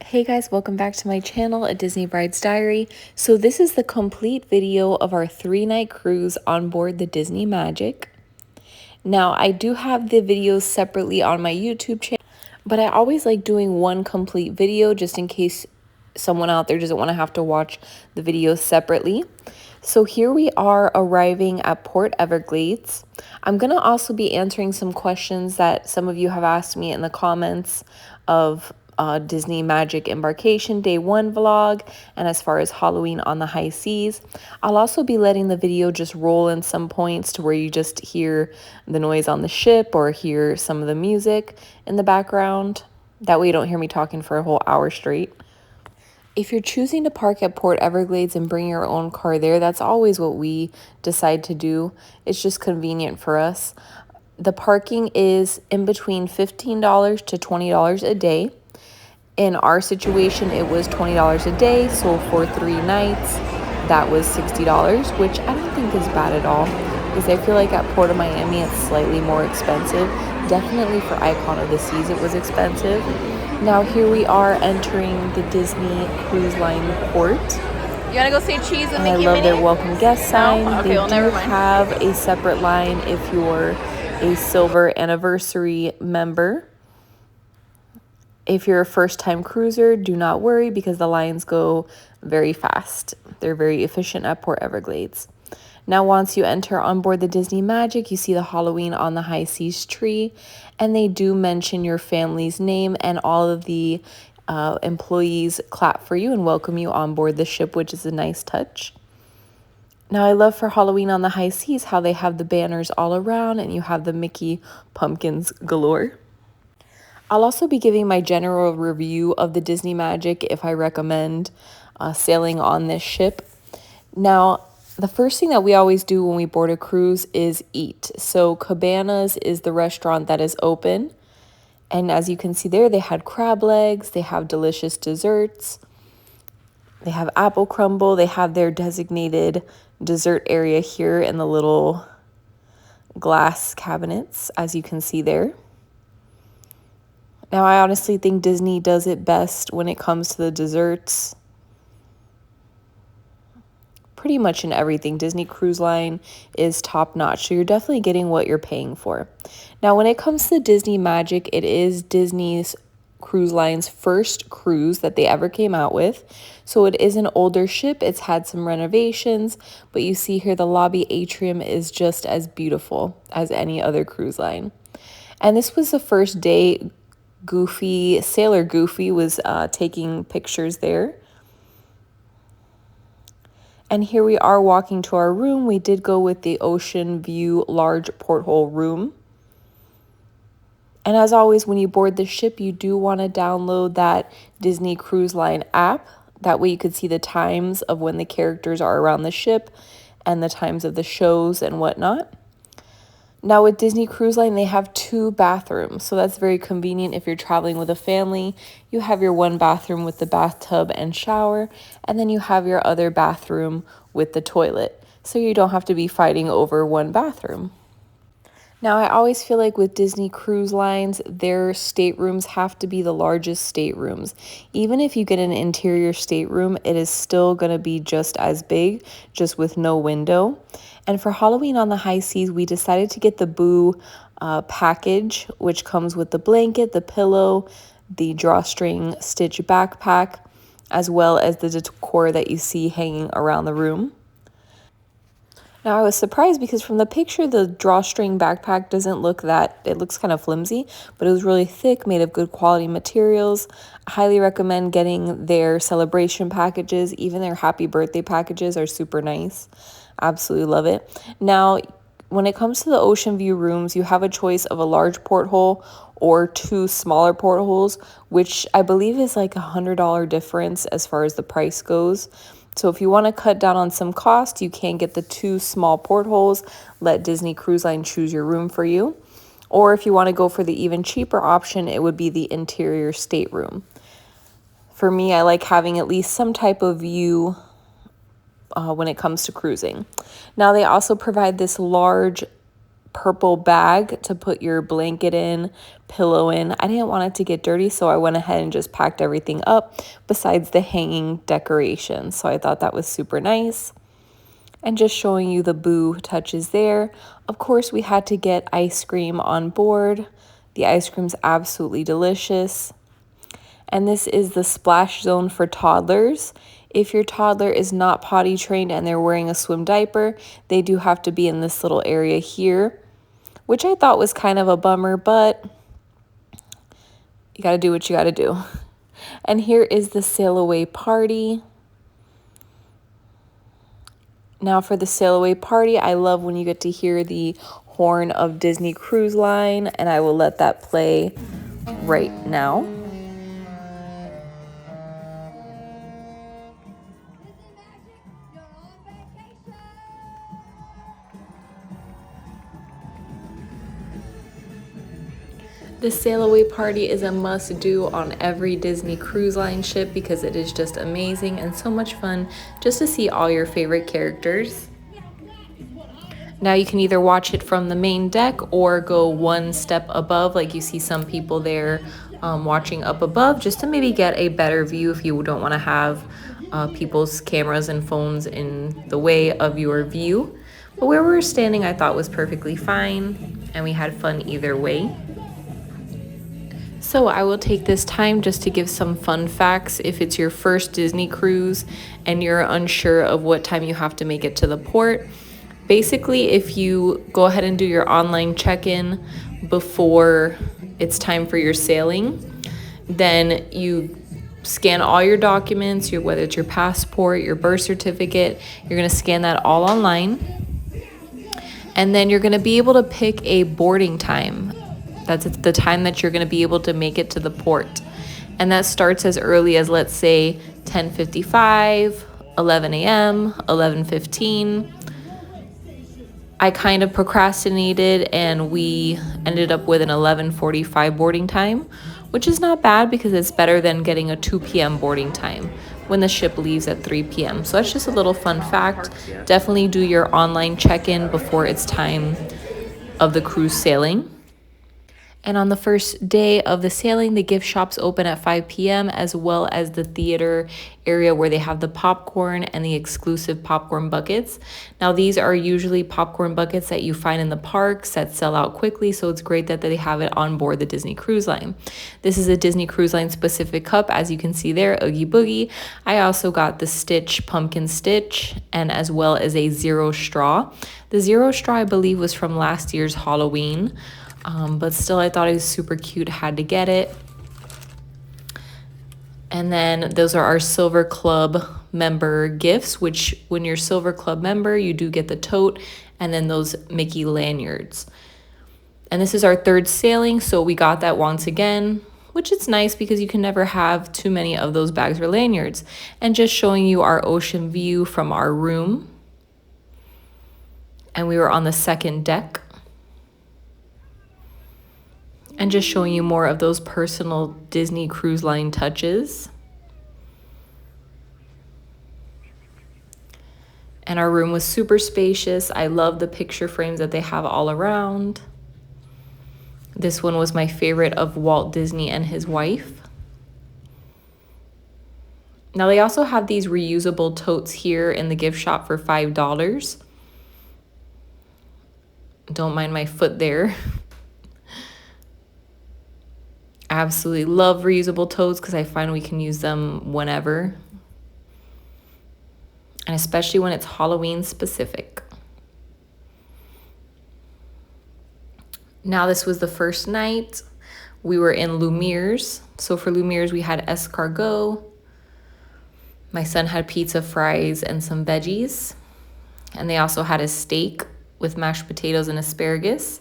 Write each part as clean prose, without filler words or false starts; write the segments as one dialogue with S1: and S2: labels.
S1: Hey guys, welcome back to my channel, A Disney Bride's Diary. So this is the complete video of our 3-night cruise on board the Disney Magic. Now, I do have the videos separately on my YouTube channel, but I always like doing one complete video just in case someone out there doesn't want to have to watch the videos separately. So here we are arriving at Port Everglades. I'm going to also be answering some questions that some of you have asked me in the comments of Disney Magic Embarkation Day 1 vlog, and as far as Halloween on the high seas. I'll also be letting the video just roll in some points to where you just hear the noise on the ship or hear some of the music in the background. That way you don't hear me talking for a whole hour straight. If you're choosing to park at Port Everglades and bring your own car there, that's always what we decide to do. It's just convenient for us. The parking is in between $15 to $20 a day. In our situation, it was $20 a day, so for 3 nights, that was $60, which I don't think is bad at all, because I feel like at Port of Miami, it's slightly more expensive. Definitely for Icon of the Seas, it was expensive. Now here we are entering the Disney Cruise Line port.
S2: You want to go say cheese and
S1: I love their welcome guest sign.
S2: No? Okay,
S1: they
S2: well,
S1: do
S2: never mind.
S1: have a separate line if you're a silver anniversary member. If you're a first-time cruiser, do not worry because the lines go very fast. They're very efficient at Port Everglades. Now, once you enter on board the Disney Magic, you see the Halloween on the High Seas tree, and they do mention your family's name, and all of the employees clap for you and welcome you on board the ship, which is a nice touch. Now, I love for Halloween on the High Seas how they have the banners all around, and you have the Mickey pumpkins galore. I'll also be giving my general review of the Disney Magic if I recommend sailing on this ship. Now, the first thing that we always do when we board a cruise is eat. So Cabanas is the restaurant that is open. And as you can see there, they had crab legs, they have delicious desserts, they have apple crumble, they have their designated dessert area here in the little glass cabinets, as you can see there. Now, I honestly think Disney does it best when it comes to the desserts. Pretty much in everything. Disney Cruise Line is top notch. So you're definitely getting what you're paying for. Now, when it comes to Disney Magic, it is Disney's Cruise Line's first cruise that they ever came out with. So it is an older ship. It's had some renovations, but you see here the lobby atrium is just as beautiful as any other cruise line. And this was the first day Sailor Goofy was taking pictures there. And here we are walking to our room. We did go with the ocean view large porthole room. And as always, when you board the ship, you do want to download that Disney Cruise Line app. That way you could see the times of when the characters are around the ship and the times of the shows and whatnot. Now with Disney Cruise Line, they have 2 bathrooms, so that's very convenient if you're traveling with a family. You have your one bathroom with the bathtub and shower, and then you have your other bathroom with the toilet, so you don't have to be fighting over one bathroom. Now, I always feel like with Disney Cruise Lines, their staterooms have to be the largest staterooms. Even if you get an interior stateroom, it is still going to be just as big, just with no window. And for Halloween on the High Seas, we decided to get the Boo package, which comes with the blanket, the pillow, the drawstring stitch backpack, as well as the decor that you see hanging around the room. Now, I was surprised because from the picture, the drawstring backpack doesn't look it looks kind of flimsy, but it was really thick, made of good quality materials. I highly recommend getting their celebration packages. Even their happy birthday packages are super nice. Absolutely love it. Now, when it comes to the ocean view rooms, you have a choice of a large porthole or 2 smaller portholes, which I believe is like $100 difference as far as the price goes. So if you want to cut down on some cost, you can get the 2 small portholes. Let Disney Cruise Line choose your room for you. Or if you want to go for the even cheaper option, it would be the interior stateroom. For me, I like having at least some type of view when it comes to cruising. Now, they also provide this large purple bag to put your blanket in, pillow in. I didn't want it to get dirty, so I went ahead and just packed everything up besides the hanging decorations. So I thought that was super nice. And just showing you the boo touches there. Of course, we had to get ice cream on board. The ice cream's absolutely delicious. And this is the splash zone for toddlers. If your toddler is not potty trained and they're wearing a swim diaper, they do have to be in this little area here, which I thought was kind of a bummer, but you gotta do what you gotta do. And here is the sail away party. Now for the sail away party, I love when you get to hear the horn of Disney Cruise Line, and I will let that play right now. The sail away party is a must-do on every Disney Cruise Line ship because it is just amazing and so much fun just to see all your favorite characters. Now you can either watch it from the main deck or go one step above, like you see some people there watching up above, just to maybe get a better view if you don't want to have people's cameras and phones in the way of your view. But where we were standing I thought was perfectly fine, and we had fun either way. So I will take this time just to give some fun facts if it's your first Disney cruise and you're unsure of what time you have to make it to the port. Basically, if you go ahead and do your online check-in before it's time for your sailing, then you scan all your documents, whether it's your passport, your birth certificate, you're going to scan that all online. And then you're going to be able to pick a boarding time. That's the time that you're going to be able to make it to the port. And that starts as early as, let's say, 10:55, 11 a.m., 11:15. I kind of procrastinated and we ended up with an 11:45 boarding time, which is not bad because it's better than getting a 2 p.m. boarding time when the ship leaves at 3 p.m. So that's just a little fun fact. Definitely do your online check-in before it's time of the cruise sailing. And on the first day of the sailing, the gift shops open at 5 p.m. as well as the theater area where they have the popcorn and the exclusive popcorn buckets. Now, these are usually popcorn buckets that you find in the parks that sell out quickly, so it's great that they have it on board the Disney Cruise Line. This is a Disney Cruise Line specific cup, as you can see there, Oogie Boogie. I also got the Stitch Pumpkin Stitch and as well as a Zero Straw. The Zero Straw, I believe, was from last year's Halloween. But still, I thought it was super cute, had to get it. And then those are our Silver Club member gifts, which when you're Silver Club member, you do get the tote and then those Mickey lanyards. And this is our third sailing, so we got that once again, which is nice because you can never have too many of those bags or lanyards. And just showing you our ocean view from our room. And we were on the second deck. And just showing you more of those personal Disney Cruise Line touches. And our room was super spacious. I love the picture frames that they have all around. This one was my favorite of Walt Disney and his wife. Now they also have these reusable totes here in the gift shop for $5. Don't mind my foot there. I absolutely love reusable totes because I find we can use them whenever. And especially when it's Halloween specific. Now this was the first night. We were in Lumiere's. So for Lumiere's we had escargot. My son had pizza, fries, and some veggies. And they also had a steak with mashed potatoes and asparagus.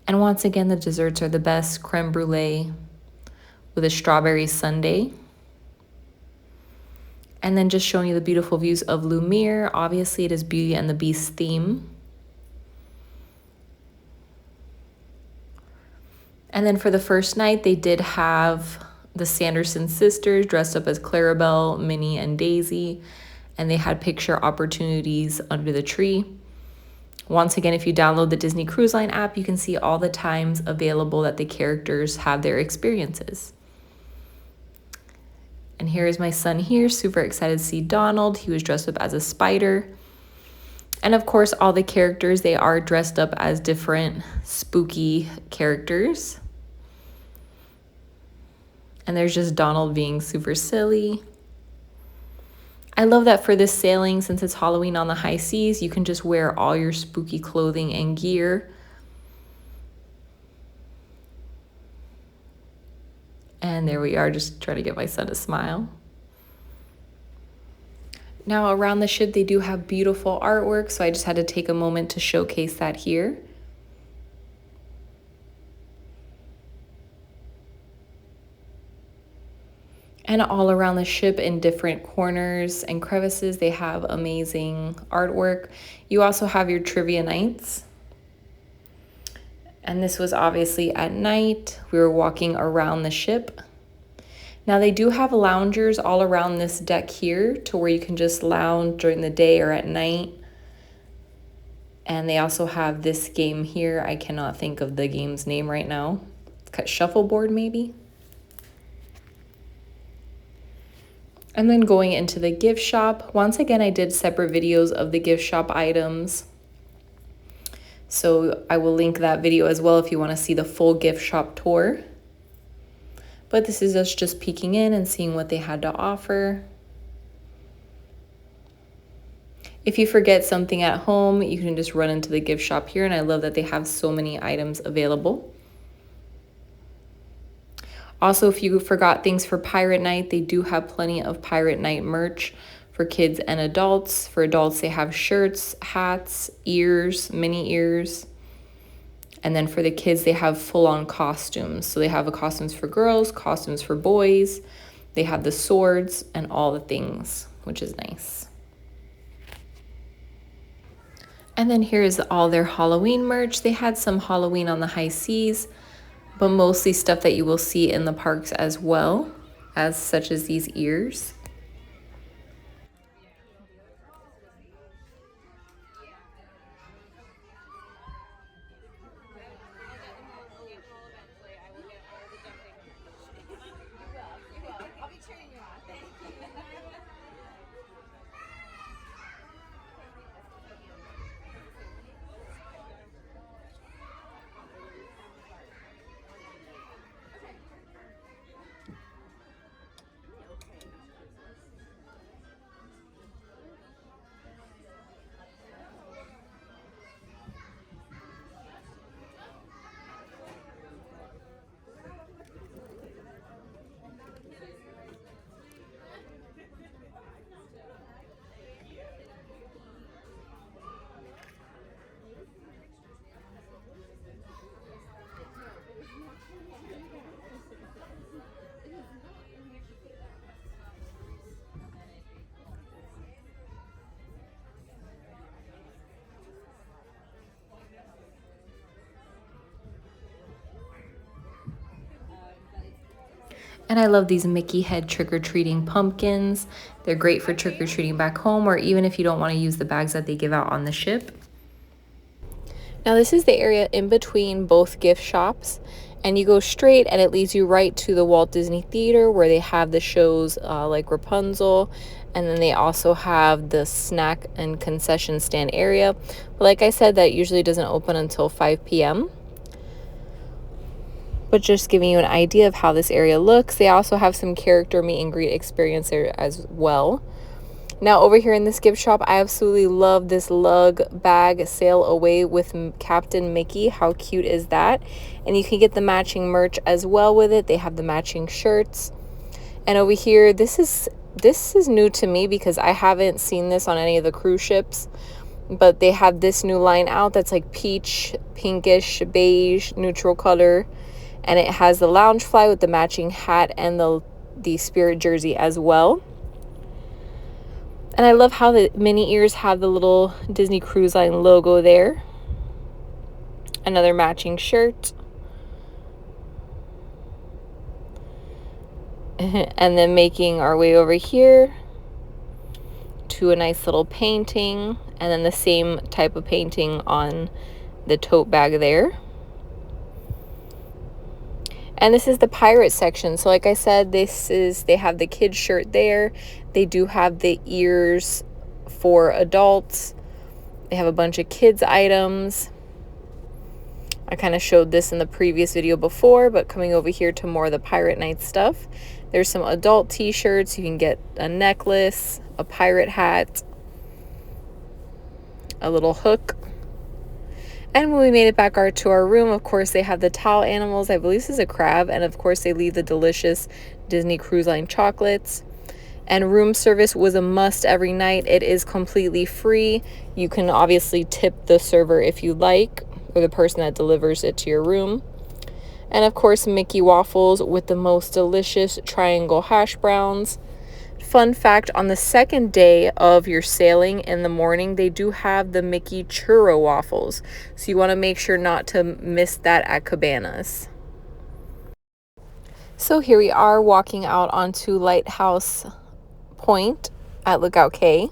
S1: And once again, the desserts are the best. Creme brulee with a strawberry sundae. And then just showing you the beautiful views of Lumiere. Obviously, it is Beauty and the Beast theme. And then for the first night, they did have the Sanderson sisters dressed up as Clarabelle, Minnie, and Daisy. And they had picture opportunities under the tree. Once again, if you download the Disney Cruise Line app, you can see all the times available that the characters have their experiences. And here is my son here, super excited to see Donald. He was dressed up as a spider. And of course, all the characters, they are dressed up as different spooky characters. And there's just Donald being super silly. I love that for this sailing, since it's Halloween on the high seas, you can just wear all your spooky clothing and gear. And there we are, just trying to get my son to smile. Now around the ship, they do have beautiful artwork, so I just had to take a moment to showcase that here. And all around the ship in different corners and crevices, they have amazing artwork. You also have your trivia nights. And this was obviously at night. We were walking around the ship. Now they do have loungers all around this deck here to where you can just lounge during the day or at night. And they also have this game here. I cannot think of the game's name right now. It's shuffleboard maybe. And then going into the gift shop. Once again, I did separate videos of the gift shop items. So I will link that video as well if you want to see the full gift shop tour. But this is us just peeking in and seeing what they had to offer. If you forget something at home, you can just run into the gift shop here, and I love that they have so many items available. Also, if you forgot things for Pirate Night, they do have plenty of Pirate Night merch for kids and adults. For adults, they have shirts, hats, ears, mini ears. And then for the kids, they have full-on costumes. So they have costumes for girls, costumes for boys. They have the swords and all the things, which is nice. And then here is all their Halloween merch. They had some Halloween on the high seas, but mostly stuff that you will see in the parks as well, as such as these ears. And I love these Mickey head trick-or-treating pumpkins. They're great for trick-or-treating back home, or even if you don't want to use the bags that they give out on the ship. Now this is the area in between both gift shops, and you go straight and it leads you right to the Walt Disney Theater, where they have the shows like Rapunzel, and then they also have the snack and concession stand area. But like I said, that usually doesn't open until 5 p.m. But just giving you an idea of how this area looks. They also have some character meet and greet experience there as well. Now over here in this gift shop, I absolutely love this lug bag sail away with Captain Mickey. How cute is that? And you can get the matching merch as well with it. They have the matching shirts. And over here, this is new to me because I haven't seen this on any of the cruise ships. But they have this new line out that's like peach, pinkish, beige, neutral color. And it has the lounge fly with the matching hat and the spirit jersey as well. And I love how the mini ears have the little Disney Cruise Line logo there. Another matching shirt. And then making our way over here to a nice little painting. And then the same type of painting on the tote bag there. And this is the pirate section. So like I said, they have the kids shirt there. They do have the ears for adults. They have a bunch of kids items. I kind of showed this in the previous video before, but coming over here to more of the Pirate Night stuff. There's some adult t-shirts. You can get a necklace, a pirate hat, a little hook. And when we made it back to our room, of course, they have the towel animals. I believe this is a crab. And of course, they leave the delicious Disney Cruise Line chocolates. And room service was a must every night. It is completely free. You can obviously tip the server if you like, or the person that delivers it to your room. And of course, Mickey waffles with the most delicious triangle hash browns. Fun fact, on the second day of your sailing in the morning, they do have the Mickey churro waffles. So you want to make sure not to miss that at Cabanas. So here we are walking out onto Lighthouse Point at Lookout Cay.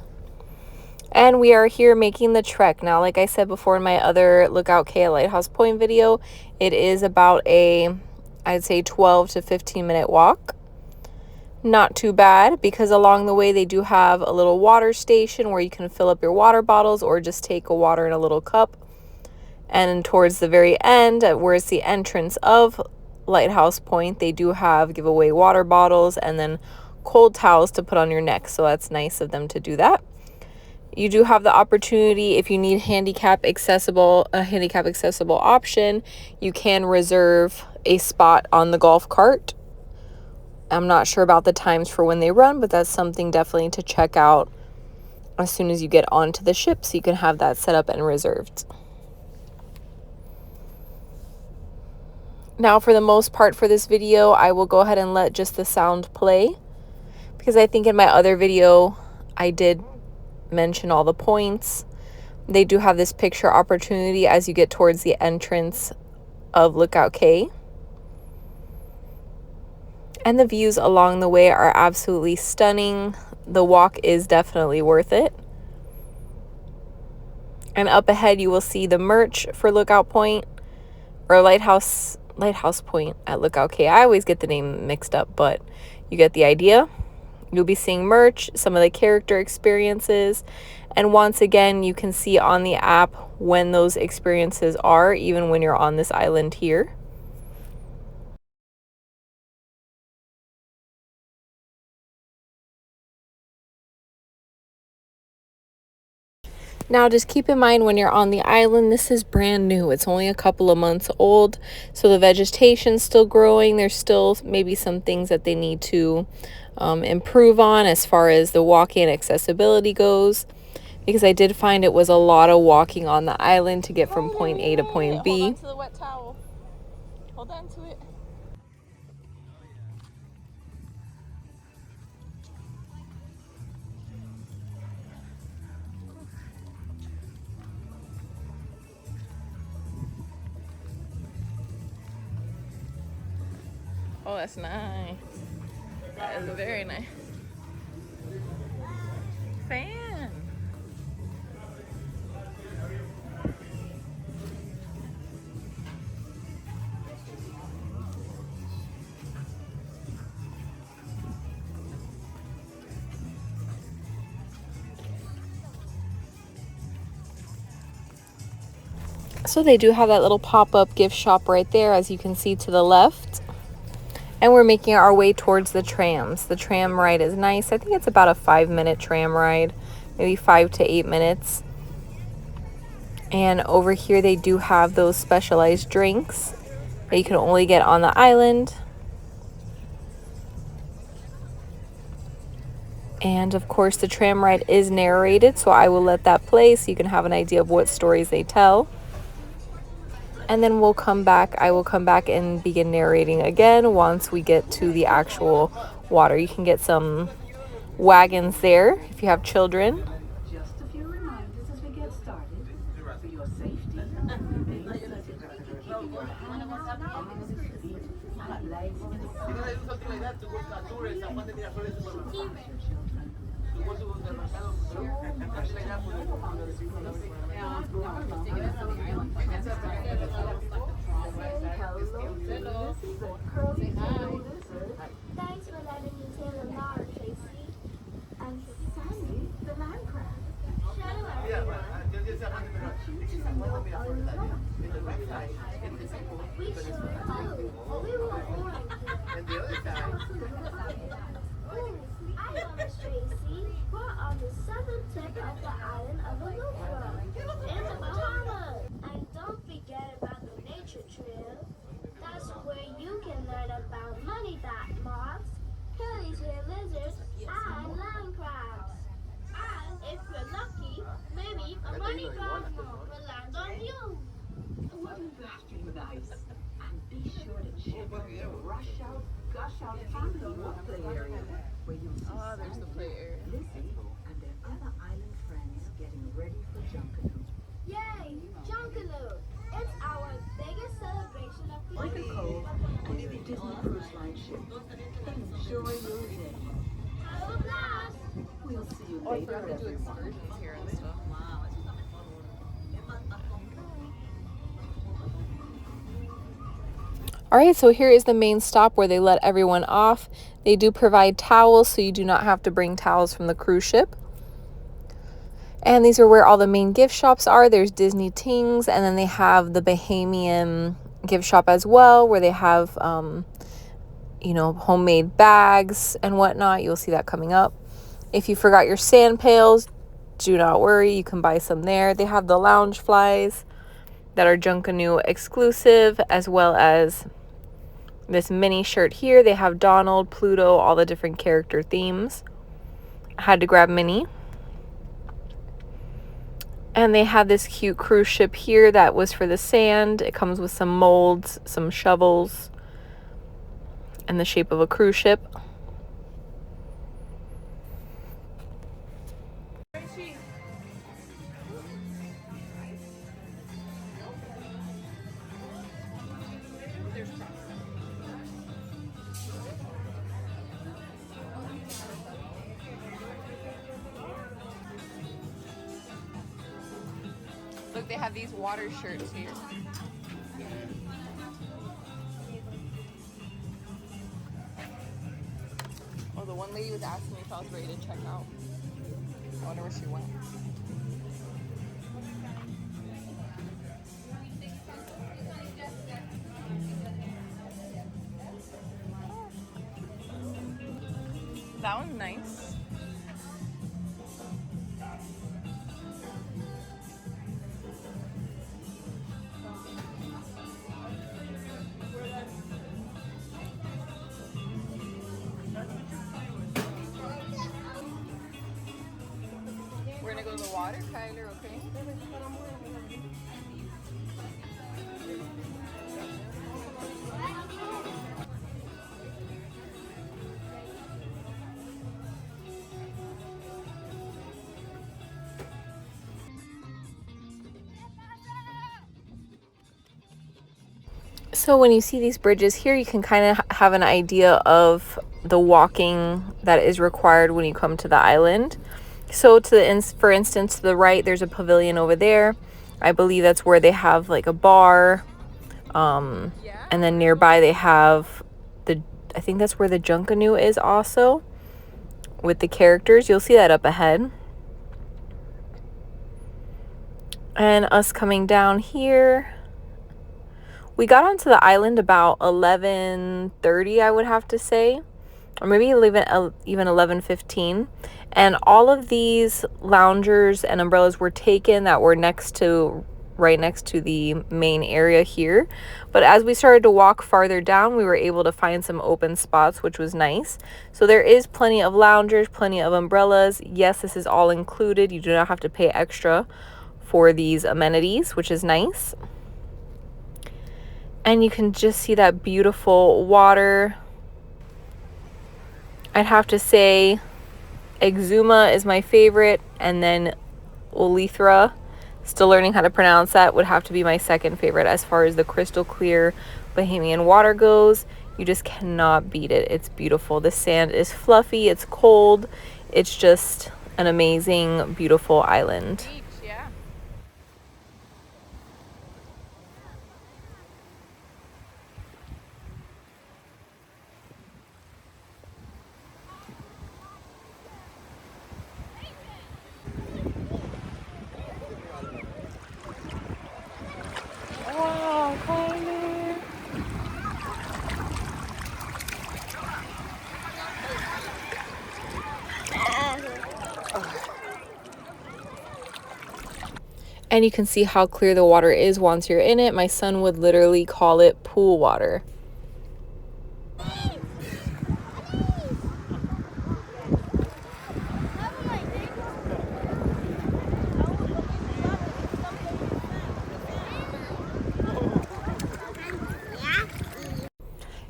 S1: And we are here making the trek. Now, like I said before in my other Lookout Cay at Lighthouse Point video, it is about a, I'd say 12 to 15 minute walk. Not too bad, because along the way they do have a little water station where you can fill up your water bottles or just take a water in a little cup. And towards the very end, where it's the entrance of Lighthouse Point, they do have giveaway water bottles and then cold towels to put on your neck. So that's nice of them to do that. You do have the opportunity, if you need a handicap accessible option, you can reserve a spot on the golf cart. I'm not sure about the times for when they run, but that's something definitely to check out as soon as you get onto the ship, so you can have that set up and reserved. Now, for the most part for this video, I will go ahead and let just the sound play, because I think in my other video I did mention all the points. They do have this picture opportunity as you get towards the entrance of Lookout Cay. And the views along the way are absolutely stunning. The walk is definitely worth it. And up ahead you will see the merch for Lookout Point, or Lighthouse Point at Lookout Cay. I always get the name mixed up, but you get the idea. You'll be seeing merch, some of the character experiences, and once again you can see on the app when those experiences are, even when you're on this island here. Now, just keep in mind when you're on the island, this is brand new. It's only a couple of months old, so the vegetation's still growing. There's still maybe some things that they need to improve on as far as the walking and accessibility goes, because I did find it was a lot of walking on the island to get from point A to point B.
S2: Hold on to the wet towel. Hold on to it. Oh, that's nice. That is very nice. Fan.
S1: So they do have that little pop-up gift shop right there, as you can see to the left. And we're making our way towards the trams. The tram ride is nice. I think it's about a 5-minute tram ride, maybe 5 to 8 minutes. And over here they do have those specialized drinks that you can only get on the island. And of course the tram ride is narrated, so I will let that play so you can have an idea of what stories they tell. And then I will come back and begin narrating again once we get to the actual water. You can get some wagons there if you have children.
S3: Just a few reminders as we get started. For your safety, Thanks for letting me say the Laura, Tracy. And Sandy, the land crab. Hello, everyone. We sure do. We were born here. I know Miss Tracy. We're on the southern tip of the island of Alufra, in the Bahamas. And don't forget about the nature trail. That's where you can learn about money-back moths, curly-tailed lizards, and land crabs. And if you're lucky, maybe a money-back moth will land on you.
S4: Wouldn't that be nice? And be sure to check out the Rush Out, Gush Out family play area, where you'll see
S2: There's the
S4: Sandy,
S2: play area.
S4: Lizzie, and their other island friends getting ready for Junkanoo.
S3: Yay! Junkanoo! It's our biggest celebration of the
S4: Like a
S3: year.
S4: cove and the Disney Cruise Line ship. Enjoy your day.
S3: Have a blast!
S4: We'll see you
S2: Oh, I
S4: later,
S2: forgot to do
S4: everyone.
S2: excursions here and stuff.
S1: All right, so here is the main stop where they let everyone off. They do provide towels, so you do not have to bring towels from the cruise ship. And these are where all the main gift shops are. There's Disney Tings, and then they have the Bahamian gift shop as well, where they have, homemade bags and whatnot. You'll see that coming up. If you forgot your sand pails, do not worry. You can buy some there. They have the lounge flies that are Junkanoo exclusive, as well as this mini shirt here. They have Donald, Pluto, all the different character themes. I had to grab Minnie. And they have this cute cruise ship here that was for the sand. It comes with some molds, some shovels, and the shape of a cruise ship.
S2: Look, they have these water shirts here. Oh, the one lady was asking me if I was ready to check out. I wonder where she went. That one's nice. We're gonna go to the water, Kyler, okay?
S1: So when you see these bridges here, you can kind of have an idea of the walking that is required when you come to the island. So for instance, to the right, there's a pavilion over there. I believe that's where they have like a bar. And then nearby they have I think that's where the Junkanoo is also, with the characters. You'll see that up ahead. And us coming down here, we got onto the island about 11:30, I would have to say, or maybe even 11:15. And all of these loungers and umbrellas were taken that were right next to the main area here. But as we started to walk farther down, we were able to find some open spots, which was nice. So there is plenty of loungers, plenty of umbrellas. Yes, this is all included. You do not have to pay extra for these amenities, which is nice. And you can just see that beautiful water. I'd have to say Exuma is my favorite, and then Olithra, still learning how to pronounce that, would have to be my second favorite as far as the crystal clear Bahamian water goes. You just cannot beat it. It's beautiful. The sand is fluffy, it's cold, It's just an amazing, beautiful island.
S2: Beach, yeah. Wow, Tyler.
S1: And you can see how clear the water is once you're in it. My son would literally call it pool water.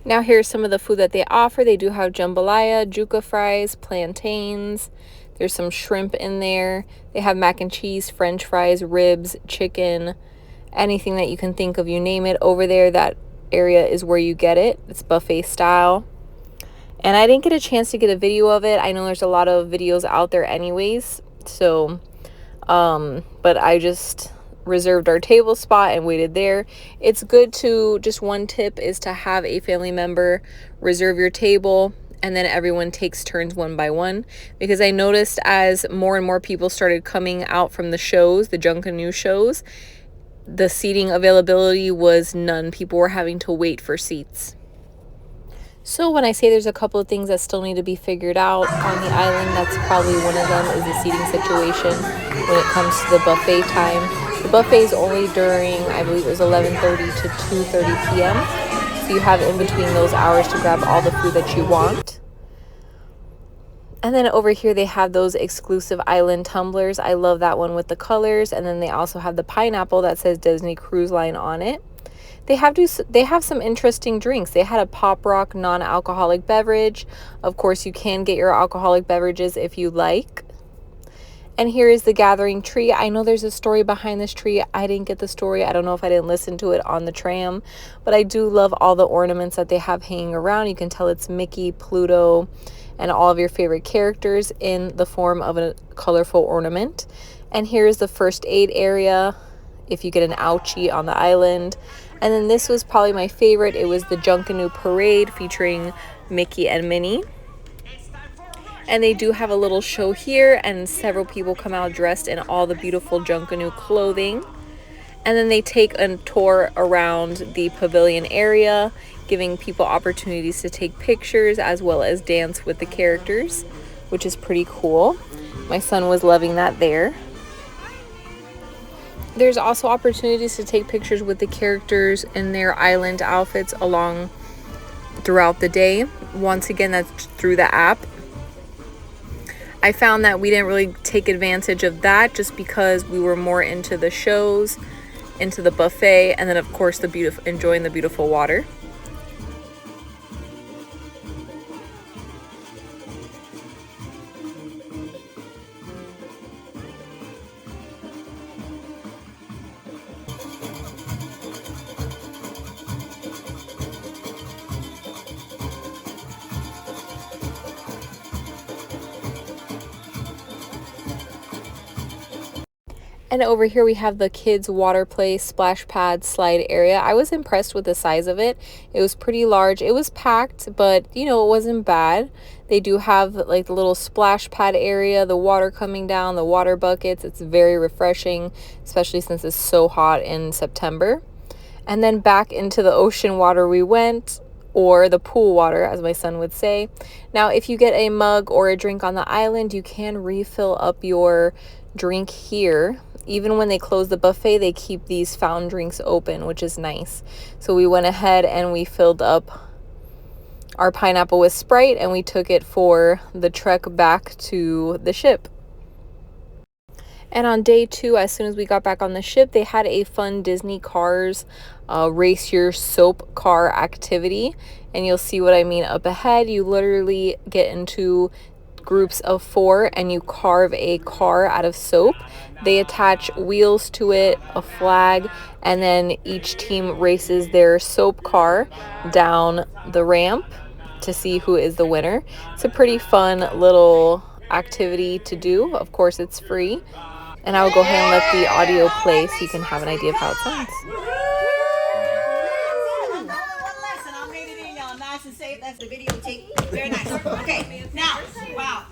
S1: Now here's some of the food that they offer. They do have jambalaya, juca fries, plantains. There's some shrimp in there. They have mac and cheese, french fries, ribs, chicken, anything that you can think of, you name it. Over there, that area is where you get it. It's buffet style. And I didn't get a chance to get a video of it. I know there's a lot of videos out there anyways. So, but I just reserved our table spot and waited there. It's good to, just one tip is to have a family member reserve your table, and then everyone takes turns one by one, because I noticed as more and more people started coming out from the shows, the Junkanoo shows, the seating availability was none. People were having to wait for seats. So when I say there's a couple of things that still need to be figured out on the island, that's probably one of them, is the seating situation when it comes to the buffet time. The buffet is only during, I believe it was 11:30 to 2:30 p.m. So you have in between those hours to grab all the food that you want. And then over here they have those exclusive island tumblers. I love that one with the colors. And then they also have the pineapple that says Disney Cruise Line on it. They have some interesting drinks. They had a Pop Rock non-alcoholic beverage. Of course, you can get your alcoholic beverages if you like. And here is the gathering tree. I know there's a story behind this tree. I didn't get the story. I don't know if I didn't listen to it on the tram. But I do love all the ornaments that they have hanging around. You can tell it's Mickey, Pluto, and all of your favorite characters in the form of a colorful ornament. And here's the first aid area if you get an ouchie on the island. And then this was probably my favorite. It was the Junkanoo Parade featuring Mickey and Minnie. And they do have a little show here, and several people come out dressed in all the beautiful Junkanoo clothing. And then they take a tour around the pavilion area, giving people opportunities to take pictures as well as dance with the characters, which is pretty cool. My son was loving that there. There's also opportunities to take pictures with the characters in their island outfits along throughout the day. Once again, that's through the app. I found that we didn't really take advantage of that just because we were more into the shows, into the buffet, and then of course enjoying the beautiful water. And over here we have the kids water play splash pad slide area. I was impressed with the size of it. It was pretty large. It was packed, but you know, it wasn't bad. They do have like the little splash pad area, the water coming down, the water buckets. It's very refreshing, especially since it's so hot in September. And then back into the ocean water we went, or the pool water, as my son would say. Now, if you get a mug or a drink on the island, you can refill up your drink here. Even when they close the buffet, they keep these fountain drinks open, which is nice. So we went ahead and we filled up our pineapple with Sprite, and we took it for the trek back to the ship. And on day 2, as soon as we got back on the ship, they had a fun Disney Cars race your soap car activity. And you'll see what I mean up ahead. You literally get into groups of 4 and you carve a car out of soap. They attach wheels to it, a flag, and then each team races their soap car down the ramp to see who is the winner. It's a pretty fun little activity to do. Of course, it's free. And I will go ahead and let the audio play so you can have an idea of how it sounds.
S5: I made it in, y'all. Nice and safe. That's the videotape. Very nice. Okay, now, wow.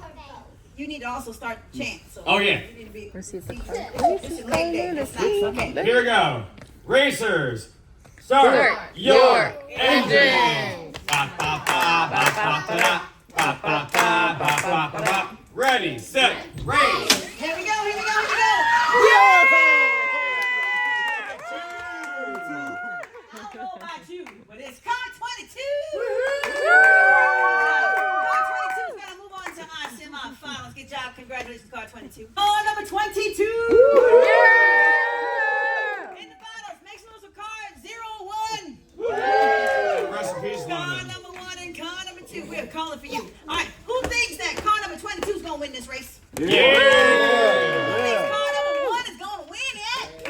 S5: You need to also start the chant. So
S6: oh, yeah.
S5: You need to be,
S1: Let's see if the
S5: okay.
S6: Here we go. Racers, start your engine. Ba, ba, ba, ba, ba, ba, ba, ba, ba, ba, ba, ba. Ready, set, race.
S5: Here we go, here we go, here we go. I don't know about you, but it's car 22. Car 22's got to move on to our semifinals. Good job, congratulations, car 22. Car number 22. In the finals, make some noise for car 01.
S6: Rest in peace,
S5: Car
S6: London.
S5: number 1 and car number 2. We're calling for you. All right, who thinks that car number 22 is going to win this race? Who thinks car number 1 is going to win it?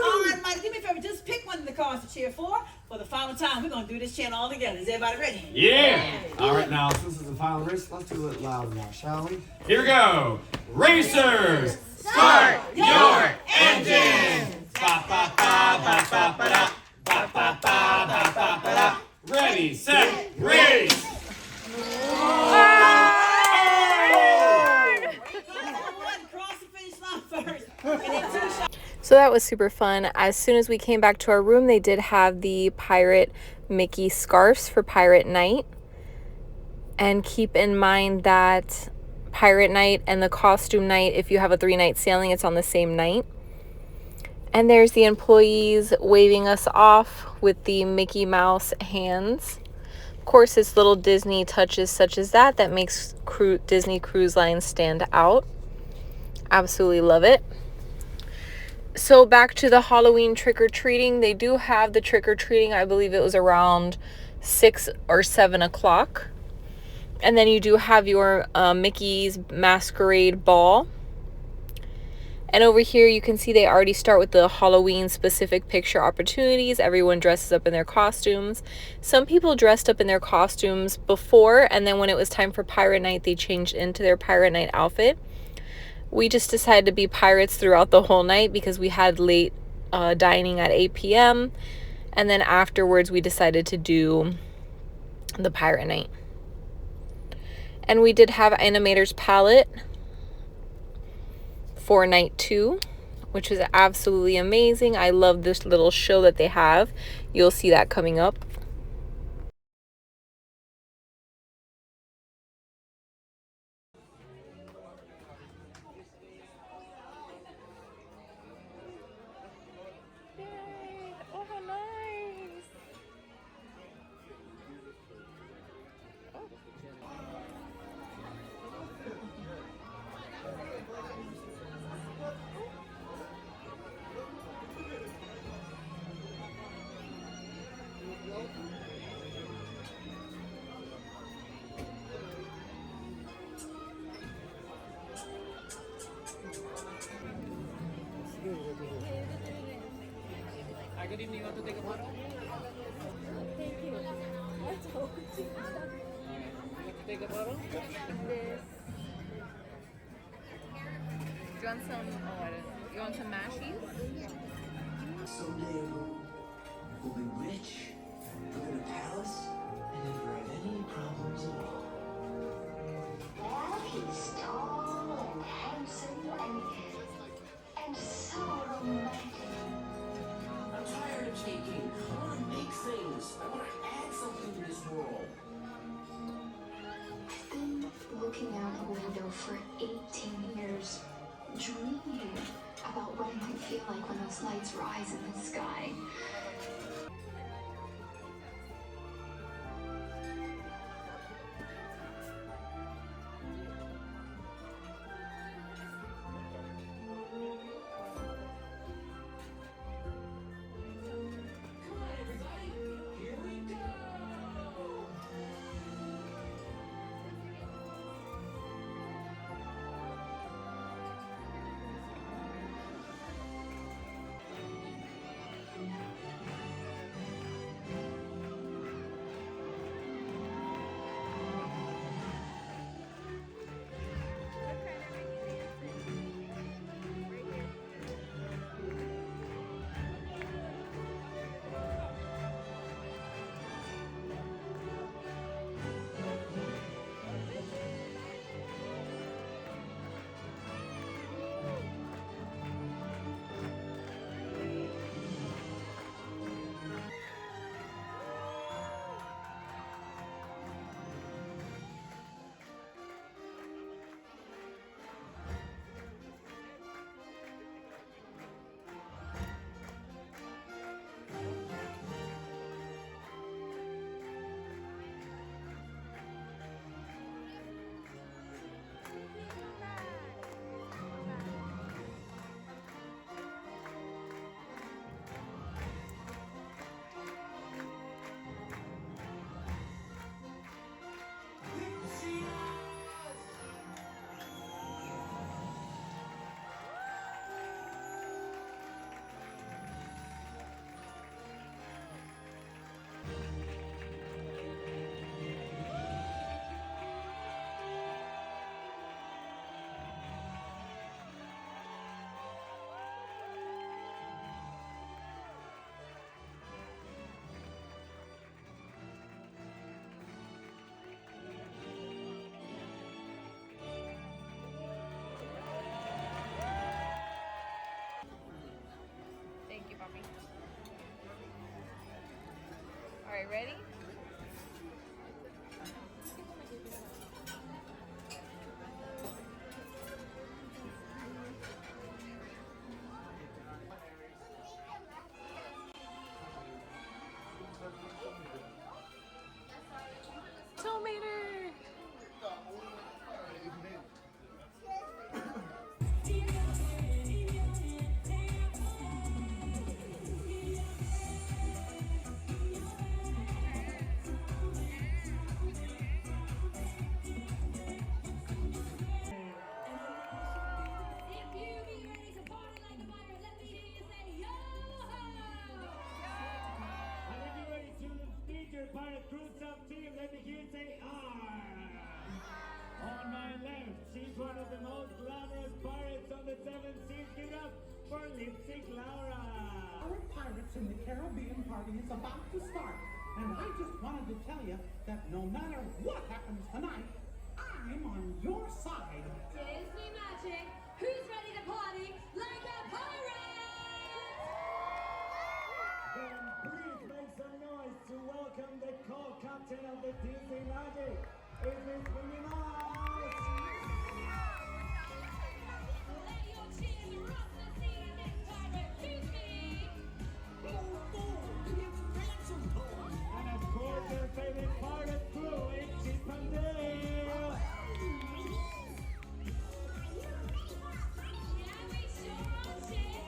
S5: All right, Mike, do me a favor. Just pick one of the cars to cheer for the final time. We're going to do this chant all together. Is everybody ready?
S6: Yeah. All right, now, since this is the final race, let's do it loud now, shall we? Here we go. Racers, start your engines. Ba, ba, ba, ba, ba, ba, da. Ba, ba, ba, ba, ba, ba, da. Ready, set, race.
S5: Cross the finish line first. And then 2 shots.
S1: So that was super fun. As soon as we came back to our room, they did have the pirate Mickey scarves for Pirate Night. And keep in mind that Pirate Night and the costume night, if you have a 3-night sailing, it's on the same night. And there's the employees waving us off with the Mickey Mouse hands. Of course, it's little Disney touches such as that makes Disney Cruise Line stand out. Absolutely love it. So back to the Halloween trick-or-treating. They do have the trick-or-treating. I believe it was around 6 or 7 o'clock. And then you do have your Mickey's Masquerade Ball. And over here you can see they already start with the Halloween specific picture opportunities. Everyone dresses up in their costumes. Some people dressed up in their costumes before, and then when it was time for Pirate Night, they changed into their Pirate Night outfit. We just decided to be pirates throughout the whole night because we had late dining at 8 p.m. And then afterwards we decided to do the Pirate Night. And we did have Animator's Palette for night 2, which was absolutely amazing. I love this little show that they have. You'll see that coming up. Oh, how nice.
S7: Good evening. You want to take a photo? Thank you. You want to take a photo?
S1: Do you want some? Oh, I didn't. You want some mashies?
S8: Someday we'll be rich, live in a palace, and never have any problems at all.
S3: Dad, he's tall and handsome and so romantic.
S8: I'm tired of taking. I want to make things. I want to add something to this world.
S3: I've been looking out the window for 18 years, dreaming about what it might feel like when those lights rise in the sky.
S2: All right, ready?
S1: Tomater!
S7: If you be ready to party like a pirate, let me hear you say yo-ho!
S9: And if you're ready to meet your pirate crew sub team, let me hear you say R. On my left, she's one of the most glamorous pirates on the seven seas. Give it up for Lipstick Laura.
S10: Our Pirates in the Caribbean party is about to start. And I just wanted to tell you that no matter what happens tonight, I'm on your side.
S7: Disney Magic, who's ready to party like a pirate?
S9: Then please make some noise to welcome the co-captain of the Disney Magic. It's Miss Minnie Mouse.
S7: Let your cheers rock the sea, Miss Pirate Disney!
S9: And of course, their favorite pirate crew, it's Chip and Dale.
S7: Yeah, we sure are, Chip!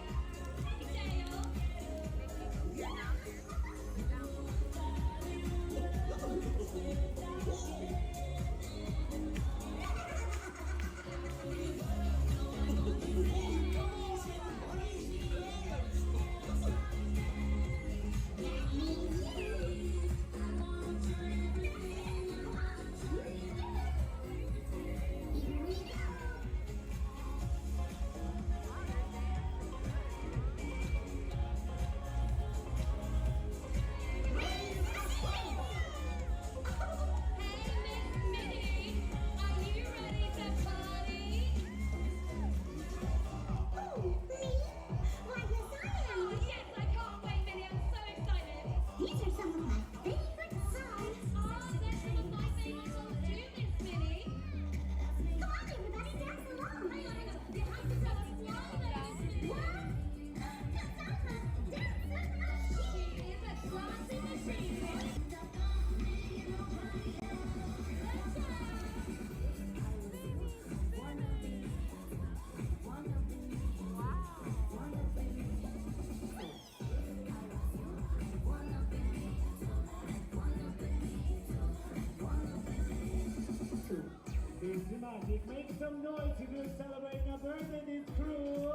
S9: Disney Magic, make some noise if you're celebrating a birthday this cruise.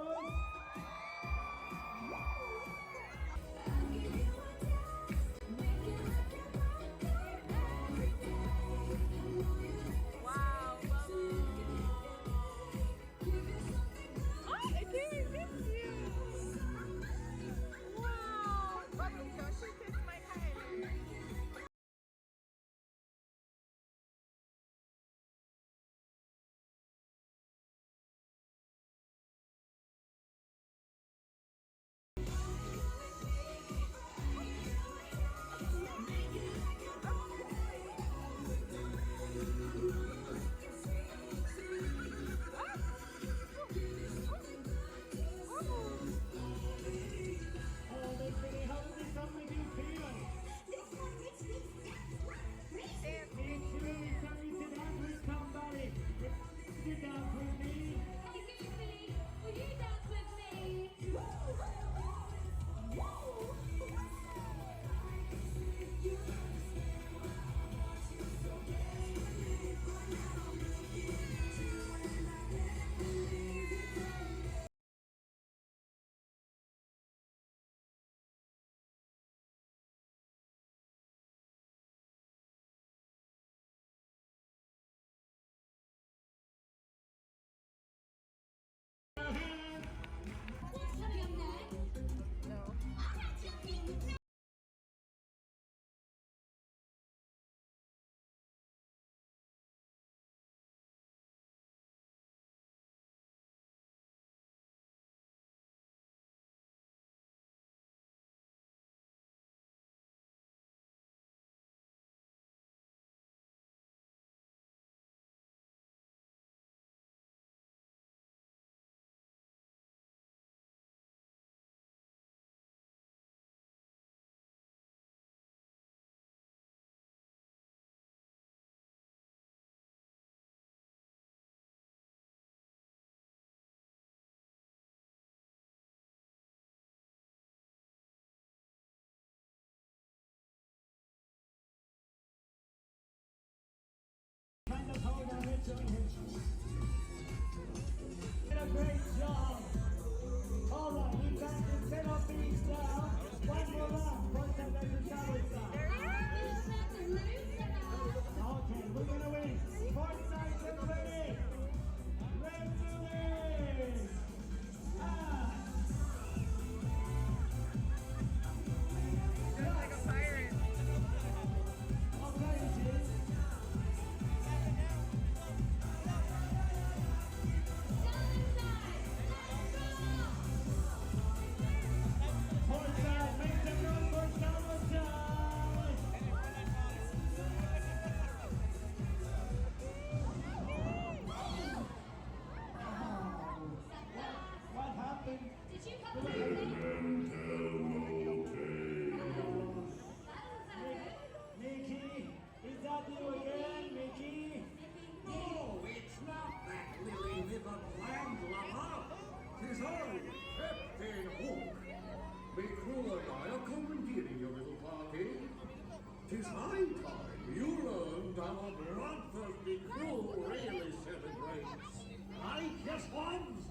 S9: Captain Hook, my crew and I are commandeering your little party. 'Tis high time you learned our bloodthirsty crew really celebrates. Right, yes, ones?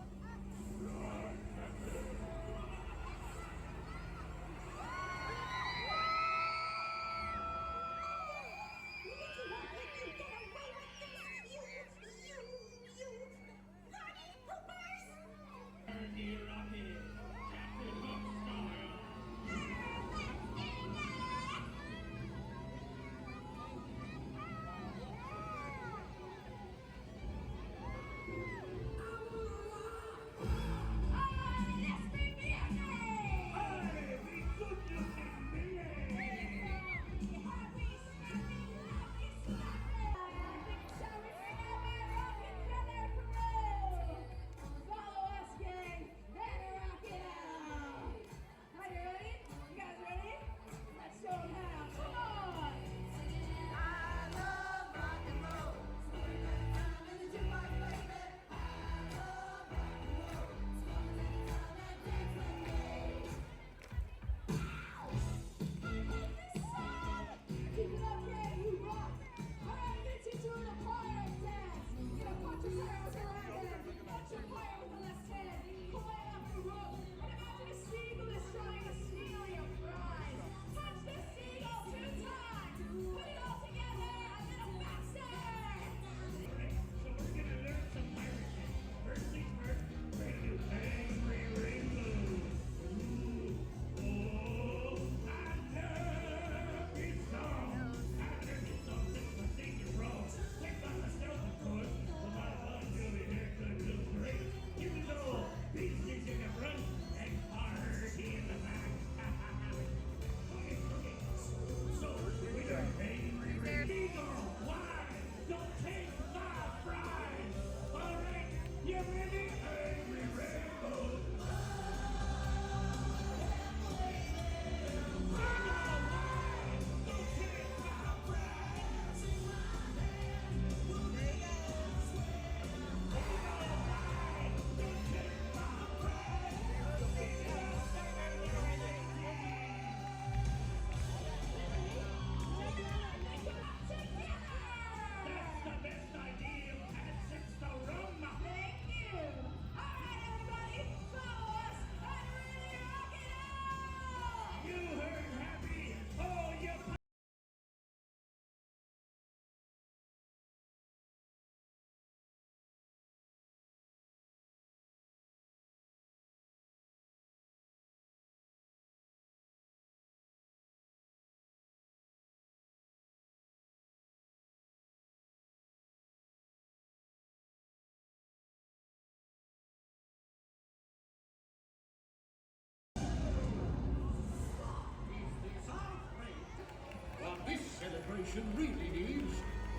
S9: What this celebration really needs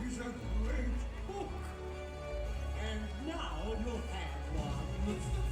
S9: is a great book. And now you'll have one.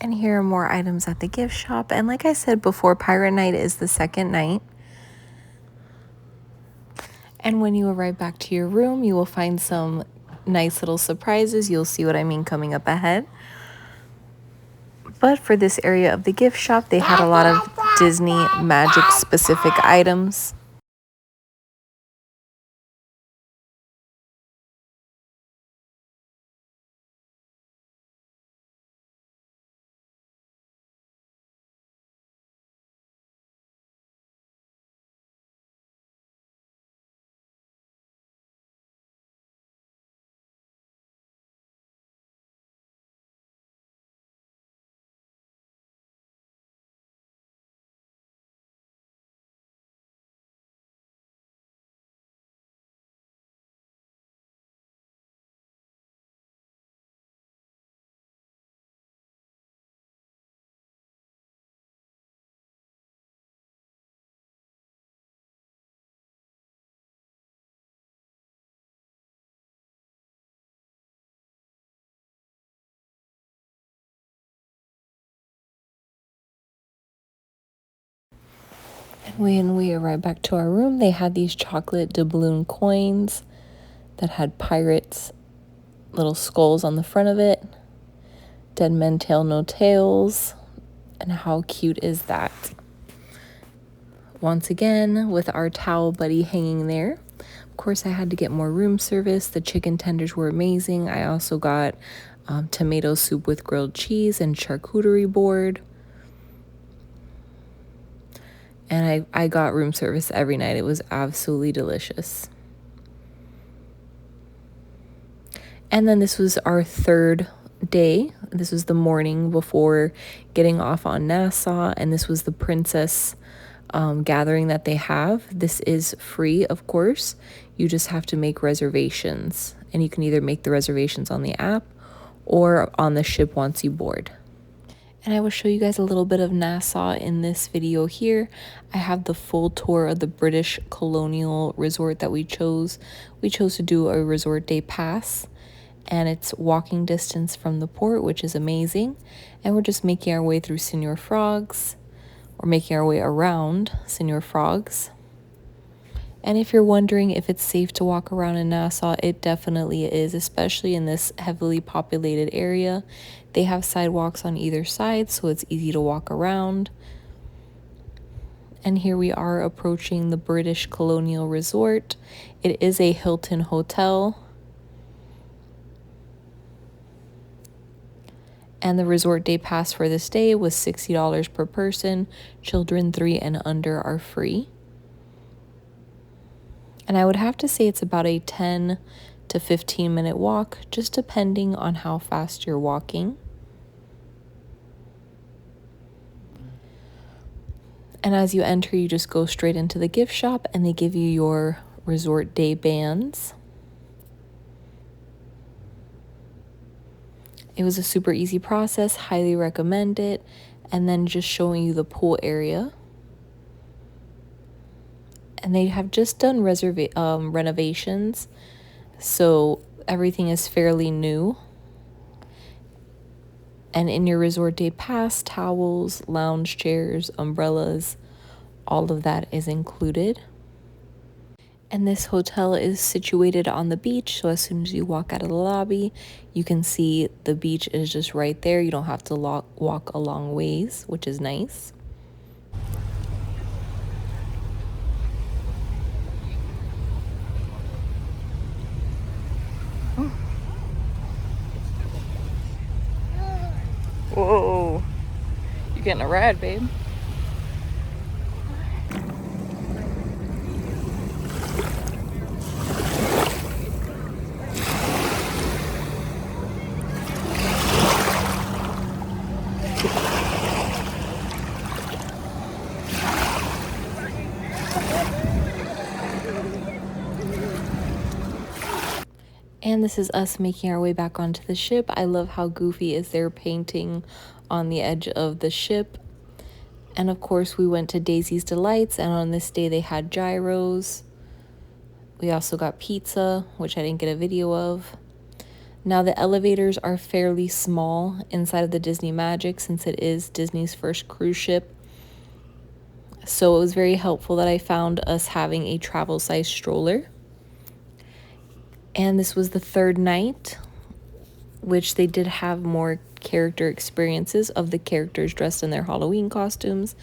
S1: And here are more items at the gift shop. And like I said before, Pirate Night is the second night. And when you arrive back to your room, you will find some nice little surprises. You'll see what I mean coming up ahead. But for this area of the gift shop, they had a lot of Disney magic specific items. And when we arrived back to our room, they had these chocolate doubloon coins that had pirates, little skulls on the front of it. Dead men tell no tales. And how cute is that? Once again, with our towel buddy hanging there. Of course, I had to get more room service. The chicken tenders were amazing. I also got tomato soup with grilled cheese and charcuterie board. And I got room service every night. It was absolutely delicious. And then this was our third day. This was the morning before getting off on Nassau. And this was the princess gathering that they have. This is free, of course. You just have to make reservations. And you can either make the reservations on the app or on the ship once you board. And I will show you guys a little bit of Nassau in this video here. I have the full tour of the British colonial resort that we chose. We chose to do a resort day pass, and it's walking distance from the port, which is amazing. And we're just making our way through Señor Frogs, or making our way around Señor Frogs. And if you're wondering if it's safe to walk around in Nassau, it definitely is, especially in this heavily populated area. They have sidewalks on either side, so it's easy to walk around. And here we are approaching the British Colonial Resort. It is a Hilton hotel. And the resort day pass for this day was $60 per person. Children 3 and under are free. And I would have to say it's about a 10 to 15 minute walk, just depending on how fast you're walking. And as you enter, you just go straight into the gift shop and they give you your resort day bands. It was a super easy process, highly recommend it. And then just showing you the pool area. And they have just done renovations, so everything is fairly new. And in your resort day pass, towels, lounge chairs, umbrellas, all of that is included. And this hotel is situated on the beach, so as soon as you walk out of the lobby, you can see the beach is just right there. You don't have to walk a long ways, which is nice. Whoa, you're getting a ride, babe. And this is us making our way back onto the ship. I love how Goofy is there painting on the edge of the ship. And of course, we went to Daisy's Delights, and on this day they had gyros. We also got pizza, which I didn't get a video of. Now the elevators are fairly small inside of the Disney Magic since it is Disney's first cruise ship. So it was very helpful that I found us having a travel size stroller. And this was the third night, which they did have more character experiences of the characters dressed in their Halloween costumes.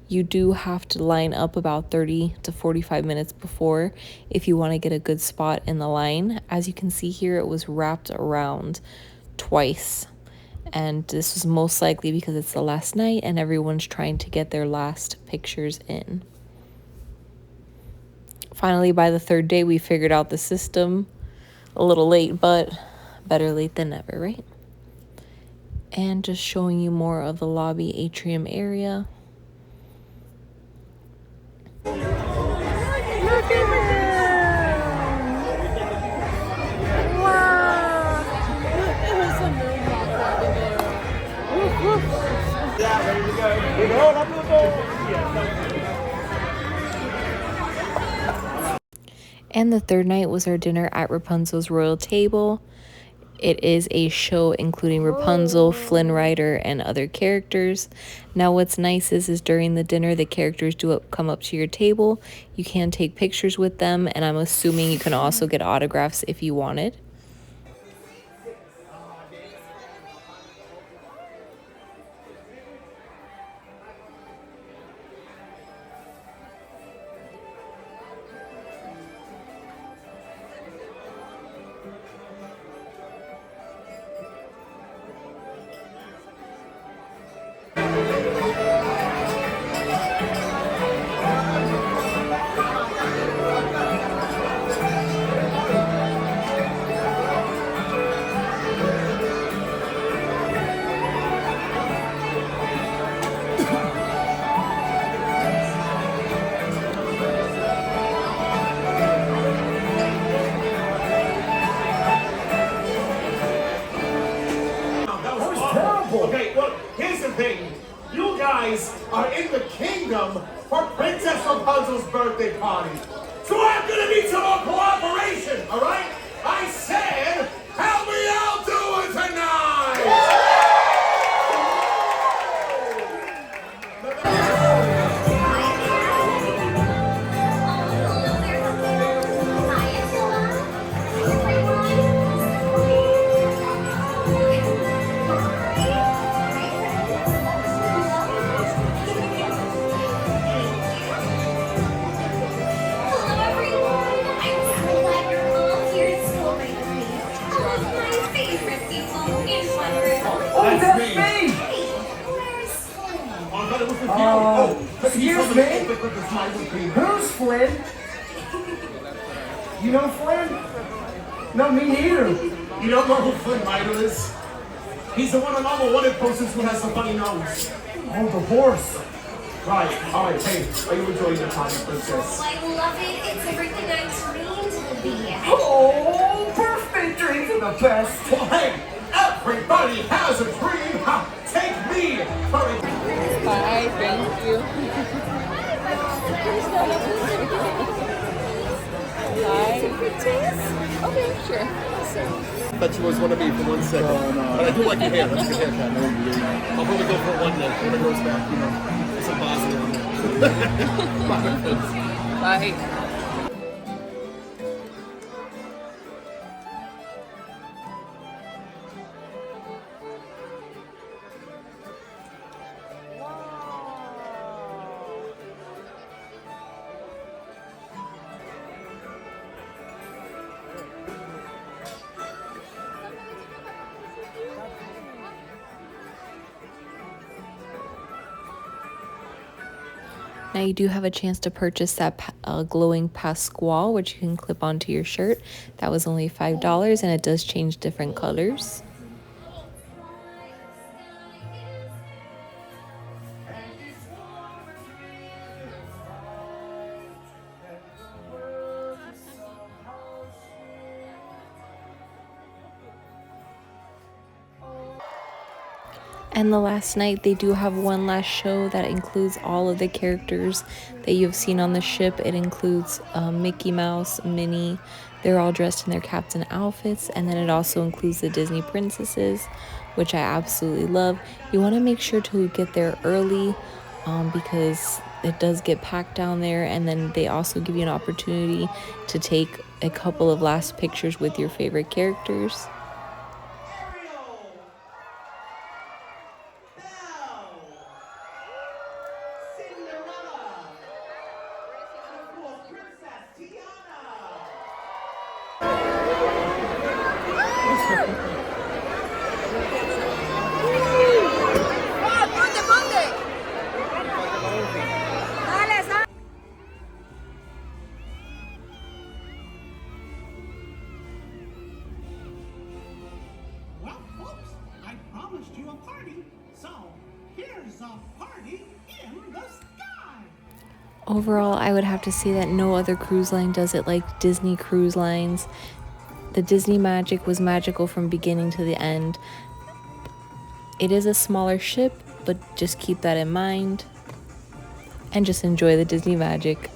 S1: You do have to line up about 30 to 45 minutes before if you want to get a good spot in the line. As you can see here, it was wrapped around twice. And this was most likely because it's the last night and everyone's trying to get their last pictures in. Finally, by the third day, we figured out the system. A little late, but better late than never, right? And just showing you more of the lobby atrium area.
S2: Look at them! Wow! There's some moonwalk over there. Woof, woof.
S9: Yeah, ready to go. Big hold up the door.
S1: And the third night was our dinner at Rapunzel's royal table. It is a show including Rapunzel, Flynn Rider, and other characters. Now what's nice is during the dinner, the characters do come up to your table. You can take pictures with them, and I'm assuming you can also get autographs if you wanted.
S9: Okay, look, here's the thing. You guys are in the kingdom for Princess Rapunzel's birthday party. So I'm gonna need some more cooperation, all right? I said, help me out do it tonight!
S10: Excuse me? Who's Flynn? You know Flynn? No, me neither.
S9: You don't know who Flynn Rider is? He's the one on all the wanted posters who has the funny nose.
S10: Oh, the horse.
S9: Right, alright, hey, are you enjoying your time, Princess?
S3: Oh, I love it. It's everything I dreamed to be.
S10: Oh, birthday dreams are the best.
S9: Well, hey, everybody has a dream. Ha, take me for a...
S2: Bye, thank you. Bye. Okay, sure.
S11: Thought you always want to be for 1 second. But I do like your hair. That's a good haircut. I'll probably go for it one day when it grows back, you know. Some Bosnia on there.
S2: Bye.
S1: Now you do have a chance to purchase that glowing Pasquale, which you can clip onto your shirt. That was only $5, and it does change different colors. And the last night, they do have one last show that includes all of the characters that you've seen on the ship. It includes Mickey Mouse, Minnie, They're all dressed in their captain outfits, and then it also includes the Disney princesses, which I absolutely love. You want to make sure to get there early because it does get packed down there, and then they also give you an opportunity to take a couple of last pictures with your favorite characters.
S10: Ariel, Belle, Cinderella, and of course Princess Tiana. Well, folks, I promised you a party, so here's a party in the sky.
S1: Overall, I would have to say that no other cruise line does it like Disney Cruise Lines. The Disney magic was magical from beginning to the end. It is a smaller ship, but just keep that in mind and just enjoy the Disney magic.